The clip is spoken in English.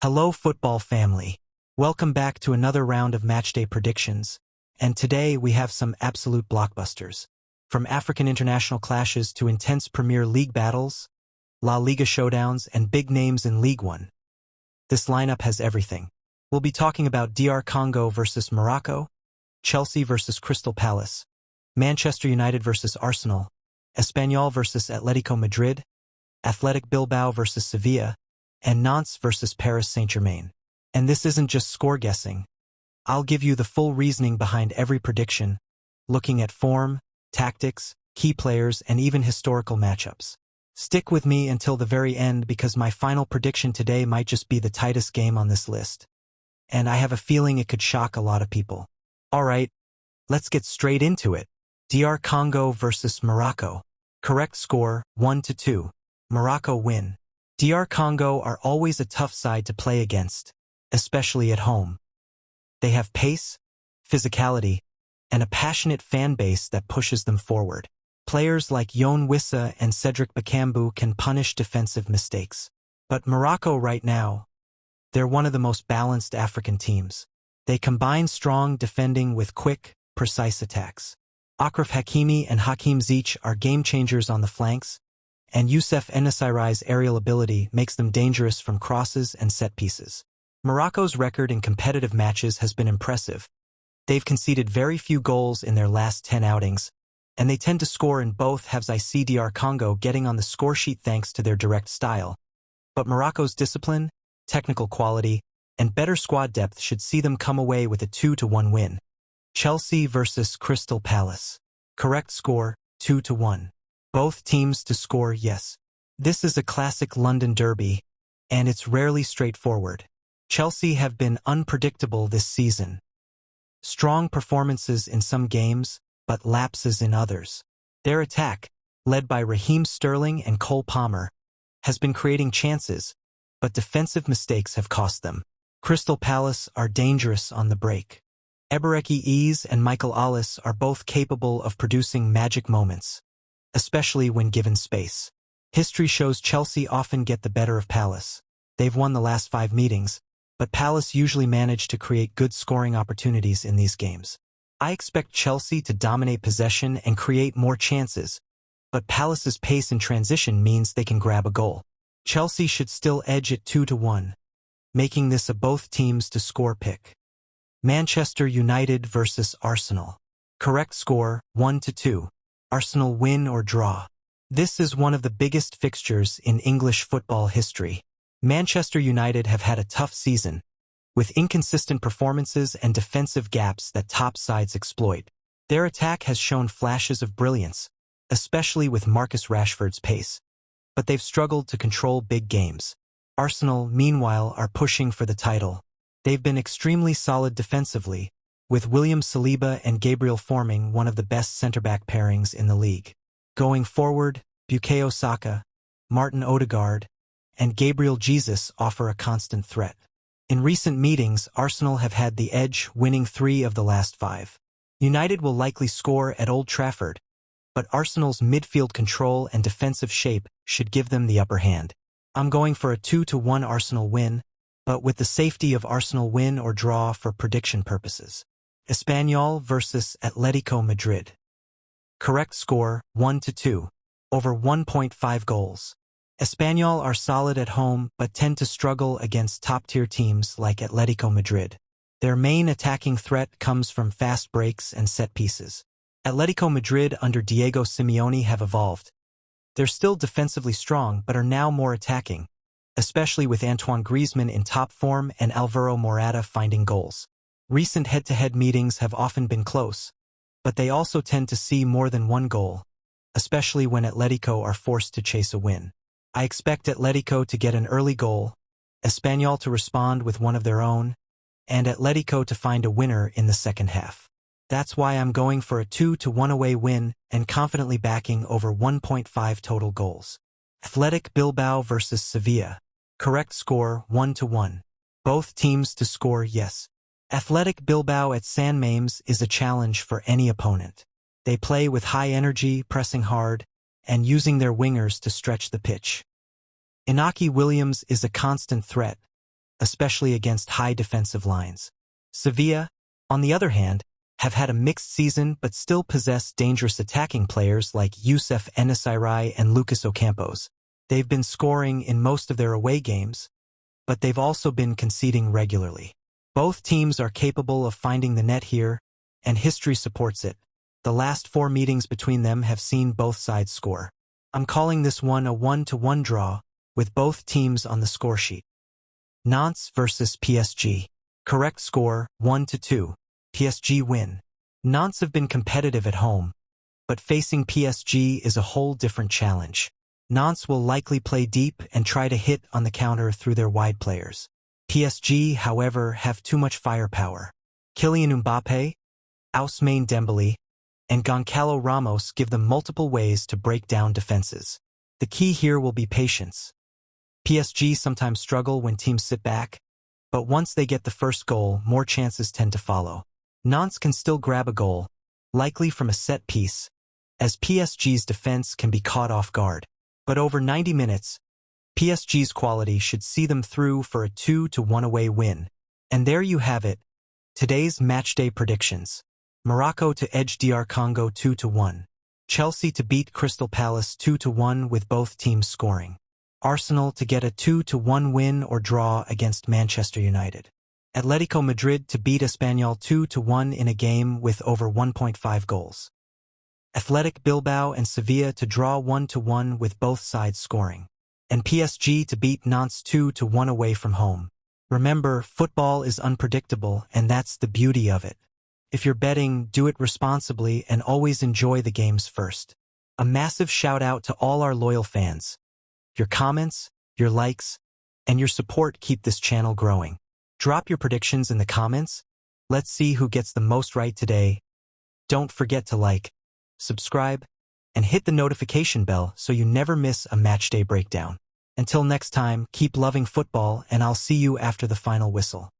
Hello football family. Welcome back to another round of matchday predictions. And today we have some absolute blockbusters. From African international clashes to intense Premier League battles, La Liga showdowns, and big names in League One. This lineup has everything. We'll be talking about DR Congo versus Morocco, Chelsea versus Crystal Palace, Manchester United versus Arsenal, Espanyol versus Atletico Madrid, Athletic Bilbao versus Sevilla, and Nantes versus Paris Saint-Germain. And this isn't just score guessing. I'll give you the full reasoning behind every prediction, looking at form, tactics, key players, and even historical matchups. Stick with me until the very end because my final prediction today might just be the tightest game on this list. And I have a feeling it could shock a lot of people. Alright, let's get straight into it. DR Congo versus Morocco. Correct score, 1-2. Morocco win. DR Congo are always a tough side to play against, especially at home. They have pace, physicality, and a passionate fan base that pushes them forward. Players like Youn Wissa and Cedric Bakambu can punish defensive mistakes. But Morocco right now, they're one of the most balanced African teams. They combine strong defending with quick, precise attacks. Achraf Hakimi and Hakim Ziyech are game-changers on the flanks, and Youssef En-Nesyri's aerial ability makes them dangerous from crosses and set pieces. Morocco's record in competitive matches has been impressive. They've conceded very few goals in their last 10 outings, and they tend to score in both halves. I see DR Congo getting on the scoresheet thanks to their direct style. But Morocco's discipline, technical quality, and better squad depth should see them come away with a 2-1 win. Chelsea versus Crystal Palace. Correct score, 2-1. Both teams to score yes. This is a classic London derby, and it's rarely straightforward. Chelsea have been unpredictable this season. Strong performances in some games, but lapses in others. Their attack, led by Raheem Sterling and Cole Palmer, has been creating chances, but defensive mistakes have cost them. Crystal Palace are dangerous on the break. Ebereki Eze and Michael Olise are both capable of producing magic moments, especially when given space. History shows Chelsea often get the better of Palace. They've won the last 5 meetings, but Palace usually manage to create good scoring opportunities in these games. I expect Chelsea to dominate possession and create more chances, but Palace's pace in transition means they can grab a goal. Chelsea should still edge at 2-1, making this a both teams to score pick. Manchester United versus Arsenal. Correct score, 1-2. Arsenal win or draw. This is one of the biggest fixtures in English football history. Manchester United have had a tough season, with inconsistent performances and defensive gaps that top sides exploit. Their attack has shown flashes of brilliance, especially with Marcus Rashford's pace, but they've struggled to control big games. Arsenal, meanwhile, are pushing for the title. They've been extremely solid defensively, with William Saliba and Gabriel forming one of the best centre-back pairings in the league. Going forward, Bukayo Saka, Martin Odegaard, and Gabriel Jesus offer a constant threat. In recent meetings, Arsenal have had the edge, winning 3 of the last 5. United will likely score at Old Trafford, but Arsenal's midfield control and defensive shape should give them the upper hand. I'm going for a 2-1 Arsenal win, but with the safety of Arsenal win or draw for prediction purposes. Espanyol versus Atletico Madrid. Correct score, 1-2. Over 1.5 goals. Espanyol are solid at home but tend to struggle against top-tier teams like Atletico Madrid. Their main attacking threat comes from fast breaks and set pieces. Atletico Madrid under Diego Simeone have evolved. They're still defensively strong but are now more attacking, especially with Antoine Griezmann in top form and Alvaro Morata finding goals. Recent head-to-head meetings have often been close, but they also tend to see more than one goal, especially when Atletico are forced to chase a win. I expect Atletico to get an early goal, Espanyol to respond with one of their own, and Atletico to find a winner in the second half. That's why I'm going for a 2-1 away win and confidently backing over 1.5 total goals. Athletic Bilbao versus Sevilla. Correct score, 1-1. Both teams to score yes. Athletic Bilbao at San Mamés is a challenge for any opponent. They play with high energy, pressing hard, and using their wingers to stretch the pitch. Inaki Williams is a constant threat, especially against high defensive lines. Sevilla, on the other hand, have had a mixed season but still possess dangerous attacking players like Youssef Enesiri and Lucas Ocampos. They've been scoring in most of their away games, but they've also been conceding regularly. Both teams are capable of finding the net here, and history supports it. The last 4 meetings between them have seen both sides score. I'm calling this one a 1-1 draw, with both teams on the scoresheet. Nantes versus PSG. Correct score, 1-2. PSG win. Nantes have been competitive at home, but facing PSG is a whole different challenge. Nantes will likely play deep and try to hit on the counter through their wide players. PSG, however, have too much firepower. Kylian Mbappé, Ousmane Dembele, and Goncalo Ramos give them multiple ways to break down defenses. The key here will be patience. PSG sometimes struggle when teams sit back, but once they get the first goal, more chances tend to follow. Nantes can still grab a goal, likely from a set piece, as PSG's defense can be caught off guard. But over 90 minutes, PSG's quality should see them through for a 2-1 away win. And there you have it, today's matchday predictions. Morocco to edge DR Congo 2-1. Chelsea to beat Crystal Palace 2-1 with both teams scoring. Arsenal to get a 2-1 win or draw against Manchester United. Atletico Madrid to beat Espanyol 2-1 in a game with over 1.5 goals. Athletic Bilbao and Sevilla to draw 1-1 with both sides scoring. And PSG to beat Nantes 2-1 away from home. Remember, football is unpredictable, and that's the beauty of it. If you're betting, do it responsibly and always enjoy the games first. A massive shout out to all our loyal fans. Your comments, your likes, and your support keep this channel growing. Drop your predictions in the comments. Let's see who gets the most right today. Don't forget to like, subscribe, and hit the notification bell so you never miss a matchday breakdown. Until next time, keep loving football, and I'll see you after the final whistle.